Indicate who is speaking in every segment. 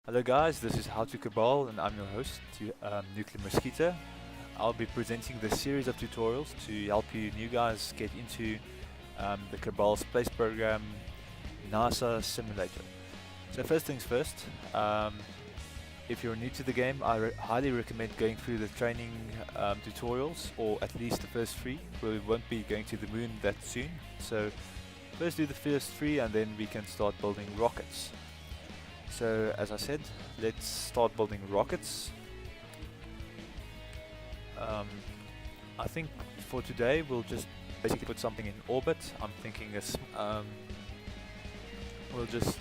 Speaker 1: Hello guys, this is How to Kerbal and I'm your host, Nuclear Mosquito. I'll be presenting this series of tutorials to help you new guys get into the Kerbal Space Program NASA Simulator. So first things first, if you're new to the game, I highly recommend going through the training tutorials, or at least the first three. We won't be going to the moon that soon, so first do the first three and then we can start building rockets. So as I said, let's start building rockets. Um, I think for today we'll just basically put something in orbit. I'm thinking we'll just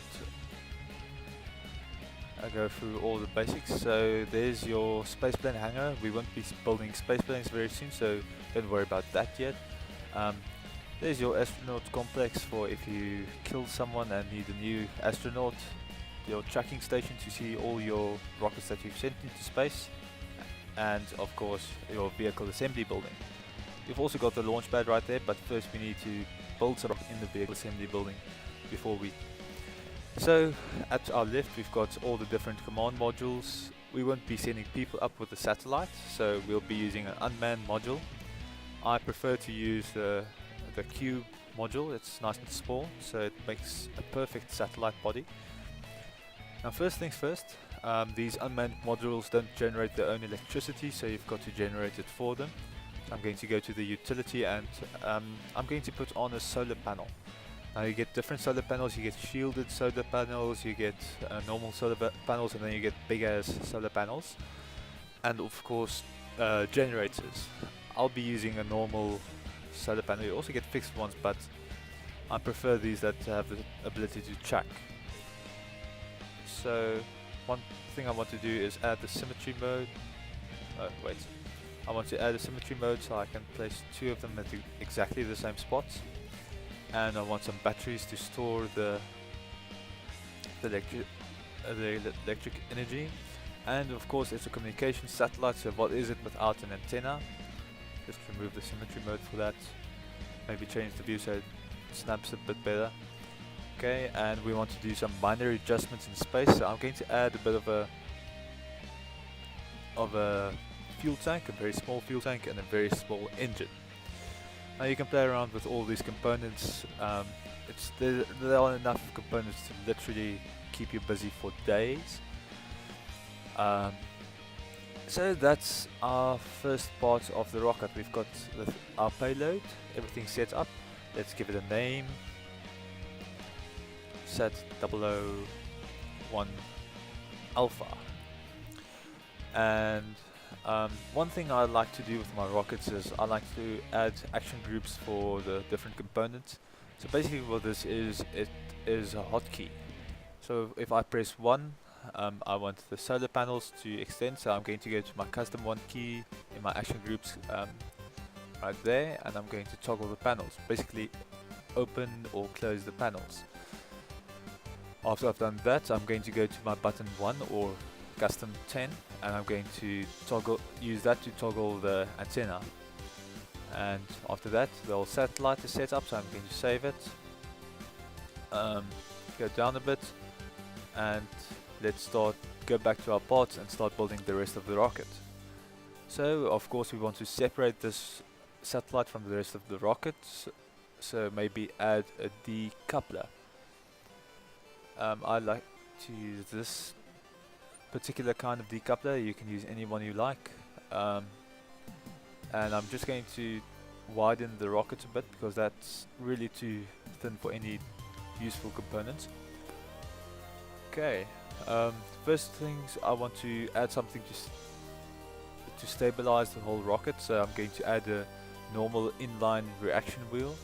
Speaker 1: go through all the basics. So there's your spaceplane hangar. We won't be building spaceplanes very soon, so don't worry about that yet. There's your astronaut complex for if you kill someone and need a new astronaut. Your tracking station to see all your rockets that you've sent into space, and of course your vehicle assembly building. You've also got the launch pad right there, but first we need to build some in the vehicle assembly building before we. So at our left we've got all the different command modules. We won't be sending people up with the satellite, so we'll be using an unmanned module. I prefer to use the Q module. It's nice and small, so it makes a perfect satellite body. Now first things first, these unmanned modules don't generate their own electricity, so you've got to generate it for them. I'm going to go to the utility and I'm going to put on a solar panel. Now you get different solar panels, you get shielded solar panels, you get normal solar panels, and then you get big ass solar panels. And of course generators. I'll be using a normal solar panel. You also get fixed ones, but I prefer these that have the ability to track. So one thing I want to do is add the symmetry mode. Wait, I want to add a symmetry mode so I can place two of them at exactly the same spots. And I want some batteries to store the electric energy. And of course it's a communication satellite, so what is it without an antenna? Just remove the symmetry mode for that. Maybe change the view so it snaps a bit better. Okay, and we want to do some minor adjustments in space, so I'm going to add a bit of a fuel tank, a very small fuel tank, and a very small engine. Now you can play around with all these components. There are enough components to literally keep you busy for days. So that's our first part of the rocket. We've got our payload, everything set up. Let's give it a name. Set 001 Alpha. And one thing I like to do with my rockets is I like to add action groups for the different components. So basically what this is, it is a hotkey. So if I press 1, I want the solar panels to extend, so I'm going to go to my custom 1 key in my action groups right there, and I'm going to toggle the panels, basically open or close the panels. After I've done that, I'm going to go to my button 1 or custom 10, and I'm going to use that to toggle the antenna. And after that, the whole satellite is set up, so I'm going to save it. Go down a bit, and let's go back to our parts and start building the rest of the rocket. So of course we want to separate this satellite from the rest of the rocket, so maybe add a decoupler. I like to use this particular kind of decoupler. You can use any one you like, and I'm just going to widen the rocket a bit because that's really too thin for any useful components. Okay, first things, I want to add something to stabilize the whole rocket, so I'm going to add a normal inline reaction wheel.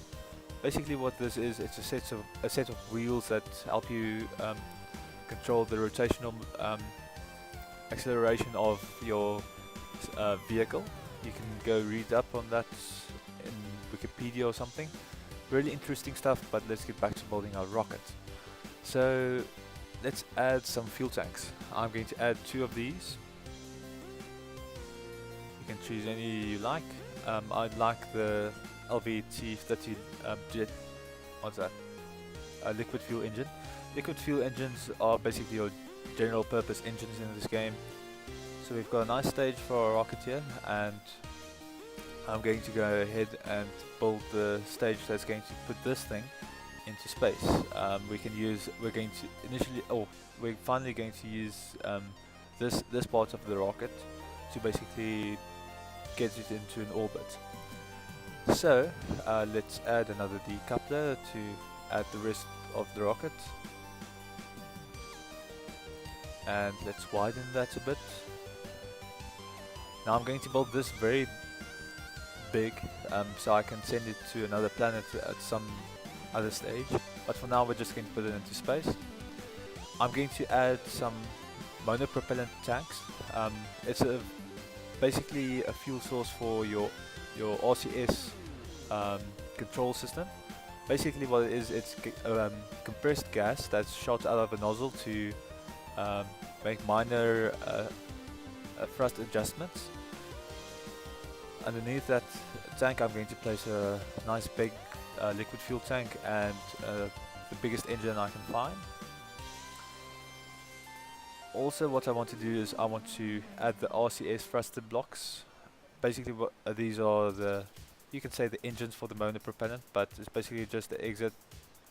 Speaker 1: Basically what this is, it's a set of wheels that help you control the rotational acceleration of your vehicle. You can go read up on that in Wikipedia or something. Really interesting stuff, but let's get back to building our rocket. So let's add some fuel tanks. I'm going to add 2 of these. You can choose any you like. I'd like the LVT30 jet, what's that? A liquid fuel engine. Liquid fuel engines are basically general purpose engines in this game. So we've got a nice stage for our rocket here, and I'm going to go ahead and build the stage that's going to put this thing into space. We're finally going to use this part of the rocket to basically get it into an orbit. So let's add another decoupler to add the rest of the rocket, and let's widen that a bit. Now I'm going to build this very big, so I can send it to another planet at some other stage, but for now we're just going to put it into space. I'm going to add some monopropellant tanks. It's basically a fuel source for your RCS control system. Basically what it is, it's compressed gas that's shot out of a nozzle to make minor thrust adjustments. Underneath that tank I'm going to place a nice big liquid fuel tank and the biggest engine I can find. Also what I want to do is I want to add the RCS thruster blocks. Basically what these are you can say the engines for the monopropellant, but it's basically just the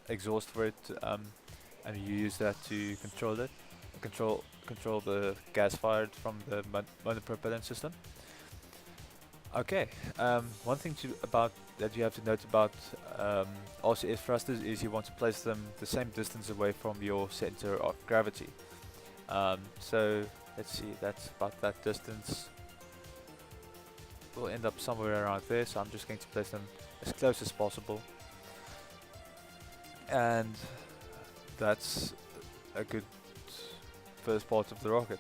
Speaker 1: exhaust for it, and you use that to control the gas fired from the monopropellant system. Okay, one thing that you have to note about RCS thrusters is you want to place them the same distance away from your center of gravity. So let's see, that's about that distance. We'll end up somewhere around there, so I'm just going to place them as close as possible. And that's a good first part of the rocket.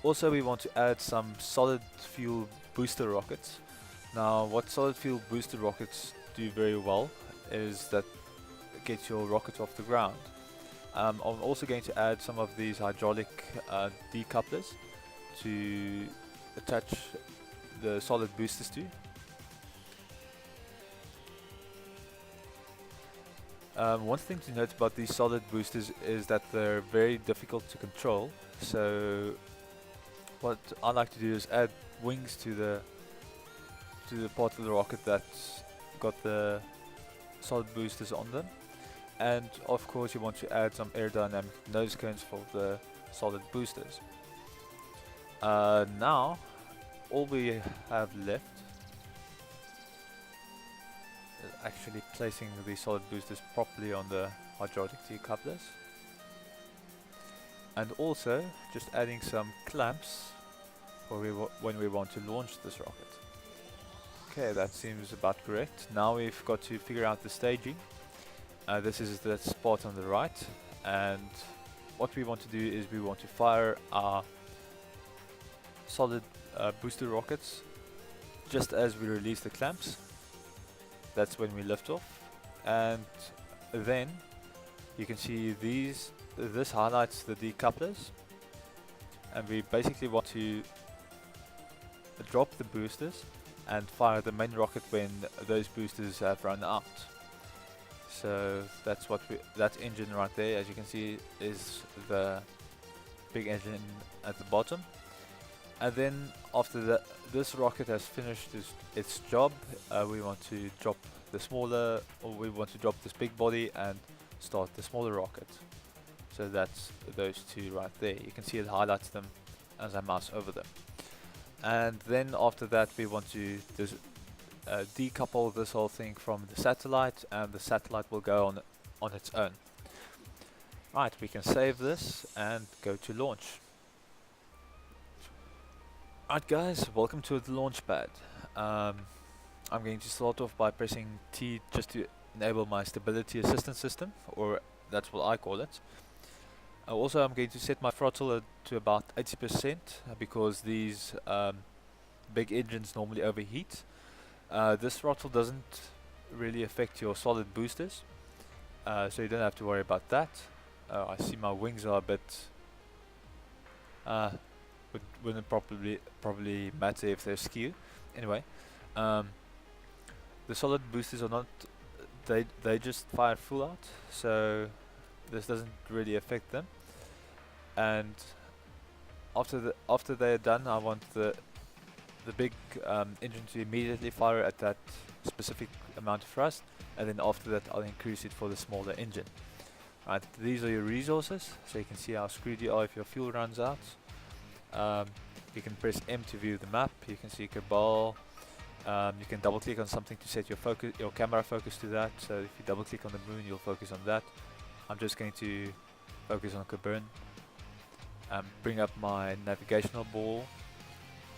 Speaker 1: Also we want to add some solid fuel booster rockets. Now what solid fuel booster rockets do very well is that get your rocket off the ground. I'm also going to add some of these hydraulic decouplers to attach the solid boosters to. One thing to note about these solid boosters is that they're very difficult to control. So what I like to do is add wings to the part of the rocket that's got the solid boosters on them. And of course you want to add some aerodynamic nose cones for the solid boosters. Now all we have left is actually placing the solid boosters properly on the hydraulic decouplers, and also just adding some clamps for when we want to launch this rocket. Okay, that seems about correct. Now we've got to figure out the staging. This is the spot on the right, and what we want to do is we want to fire our solid booster rockets just as we release the clamps. That's when we lift off, and then you can see this highlights the decouplers, and we basically want to drop the boosters and fire the main rocket when those boosters have run out. So that's that engine right there, as you can see, is the big engine at the bottom. And then after this rocket has finished its job, we want to drop this big body and start the smaller rocket. So that's those two right there. You can see it highlights them as I mouse over them. And then after that we want to decouple this whole thing from the satellite, and the satellite will go on its own. Right, we can save this and go to launch. Right guys, welcome to the launch pad. I'm going to start off by pressing T just to enable my stability assistance system, or that's what I call it. Also I'm going to set my throttle to about 80% because these big engines normally overheat. This throttle doesn't really affect your solid boosters, so you don't have to worry about that. I see my wings are a bit wouldn't probably matter if they're skew. Anyway, the solid boosters are not, they just fire full out, so this doesn't really affect them. And after they're done, I want the big engine to immediately fire at that specific amount of thrust, and then after that I'll increase it for the smaller engine. Right, these are your resources, so you can see how screwed you are if your fuel runs out. Um, you can press M to view the map. You can see Kerbal. You can double click on something to set your camera focus to that. So if you double click on the moon, you'll focus on that. I'm just going to focus on Kerbal. Bring up my navigational ball,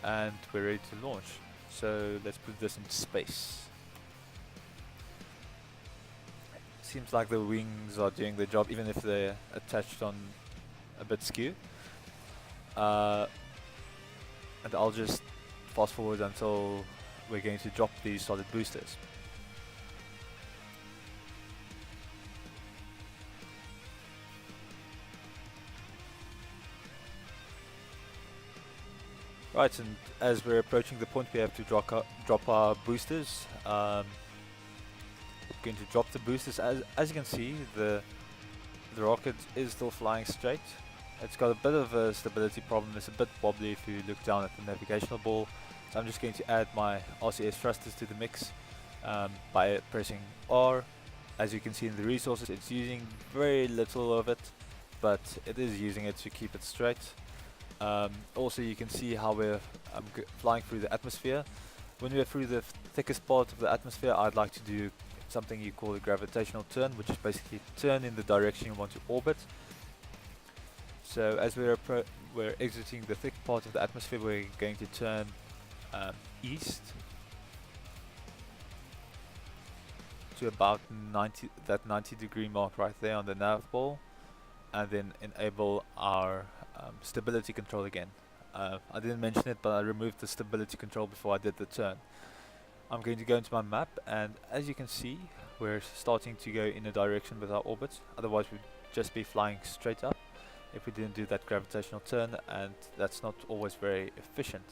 Speaker 1: and we're ready to launch. So let's put this into space. Seems like the wings are doing the job, even if they're attached on a bit skew. And I'll just fast forward until we're going to drop these solid boosters. Right, and as we're approaching the point, we have to drop our boosters. Going to drop the boosters. As you can see, the rocket is still flying straight. It's got a bit of a stability problem. It's a bit wobbly if you look down at the navigational ball. So I'm just going to add my RCS thrusters to the mix by pressing R. As you can see in the resources, it's using very little of it, but it is using it to keep it straight. Also, you can see how we're flying through the atmosphere. When we're through the thickest part of the atmosphere, I'd like to do something you call a gravitational turn, which is basically turn in the direction you want to orbit. So as we're exiting the thick part of the atmosphere, we're going to turn east to about 90 degree mark right there on the nav ball, and then enable our stability control again. I didn't mention it, but I removed the stability control before I did the turn. I'm going to go into my map, and as you can see, we're starting to go in a direction with our orbit. Otherwise we'd just be flying straight up if we didn't do that gravitational turn, and that's not always very efficient.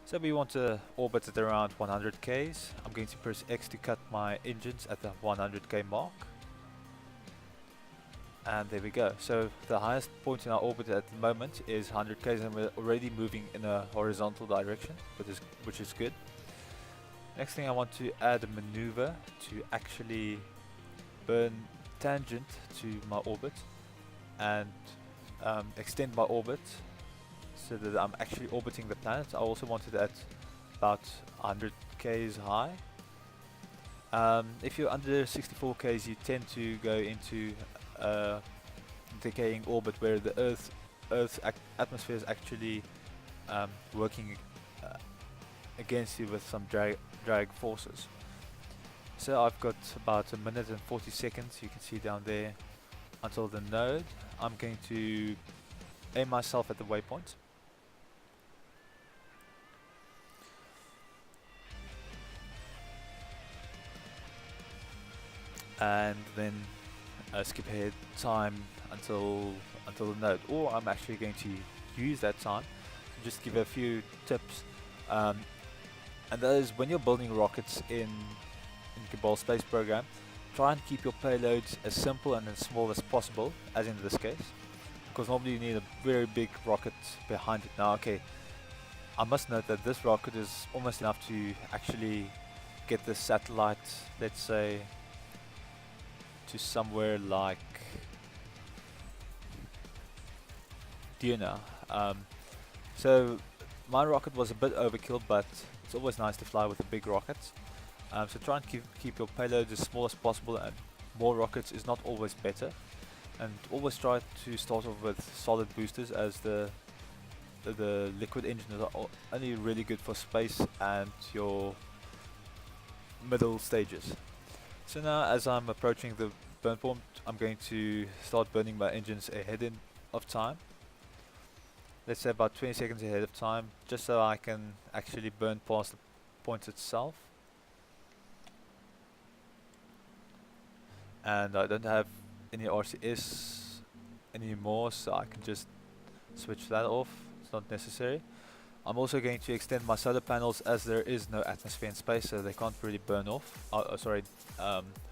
Speaker 1: So we want to orbit at around 100 k's. I'm going to press X to cut my engines at the 100k mark. And there we go. So the highest point in our orbit at the moment is 100 k's, and we're already moving in a horizontal direction, which is good. Next thing, I want to add a maneuver to actually burn tangent to my orbit and extend my orbit so that I'm actually orbiting the planet. I also wanted it at about 100 k's high. If you're under 64 k's, you tend to go into decaying orbit where the Earth's atmosphere is actually working against you with some drag forces. So I've got about 1 minute and 40 seconds, you can see down there, until the node. I'm going to aim myself at the waypoint. And then skip ahead time until the node, or I'm actually going to use that time to just give a few tips. And that is, when you're building rockets in Kerbal Space Program, try and keep your payloads as simple and as small as possible, as in this case, because normally you need a very big rocket behind it. Now, okay, I must note that this rocket is almost enough to actually get the satellite, let's say, to somewhere like Duna. So my rocket was a bit overkill, but it's always nice to fly with the big rockets. So try and keep your payload as small as possible, and more rockets is not always better. And always try to start off with solid boosters, as the liquid engines are only really good for space and your middle stages. So now, as I'm approaching the burn point, I'm going to start burning my engines ahead of time. Let's say about 20 seconds ahead of time, just so I can actually burn past the point itself. And I don't have any RCS anymore, so I can just switch that off. It's not necessary. I'm also going to extend my solar panels, as there is no atmosphere in space, so they can't really burn off,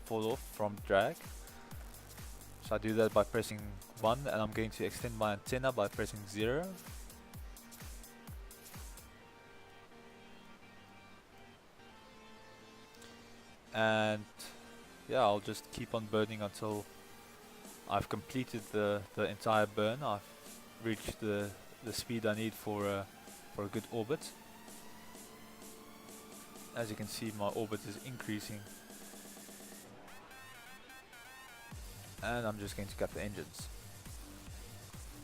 Speaker 1: fall off from drag. So I do that by pressing 1, and I'm going to extend my antenna by pressing 0. And yeah, I'll just keep on burning until I've completed the entire burn. I've reached the speed I need for a good orbit. As you can see, my orbit is increasing, and I'm just going to cut the engines.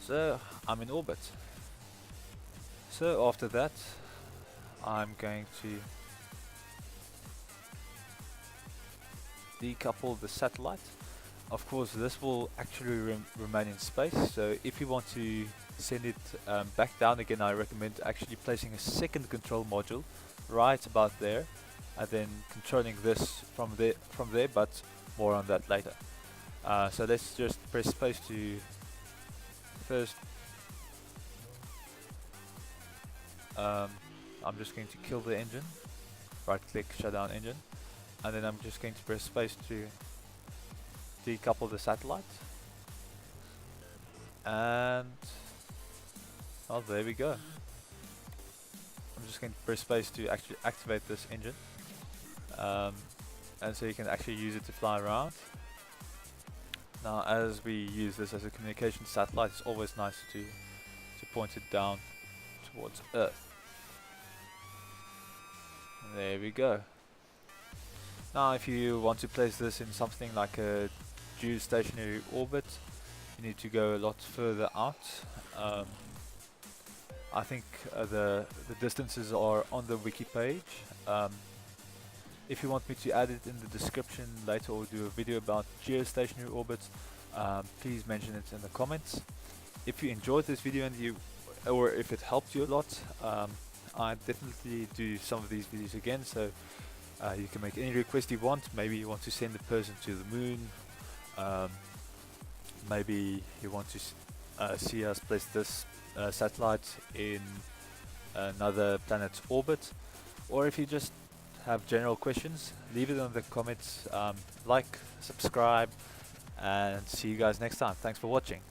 Speaker 1: So I'm in orbit. So after that, I'm going to decouple the satellite. Of course, this will actually remain in space, so if you want to send it back down again, I recommend actually placing a second control module right about there, and then controlling this from there, but more on that later. So let's just press space to first. I'm just going to kill the engine, right click, shut down engine, and then I'm just going to press space to decouple the satellite. And oh, there we go. I'm just going to press space to actually activate this engine, and so you can actually use it to fly around. Now, as we use this as a communication satellite, it's always nice to point it down towards Earth. There we go. Now, if you want to place this in something like a geostationary orbit, you need to go a lot further out. I think the distances are on the wiki page. If you want me to add it in the description later or do a video about geostationary orbits, please mention it in the comments. If you enjoyed this video or if it helped you a lot, I definitely do some of these videos again, so you can make any request you want. Maybe you want to send a person to the moon, maybe you want to see us place this satellite in another planet's orbit, or if you just have general questions, leave it in the comments. Like, subscribe, and see you guys next time. Thanks for watching.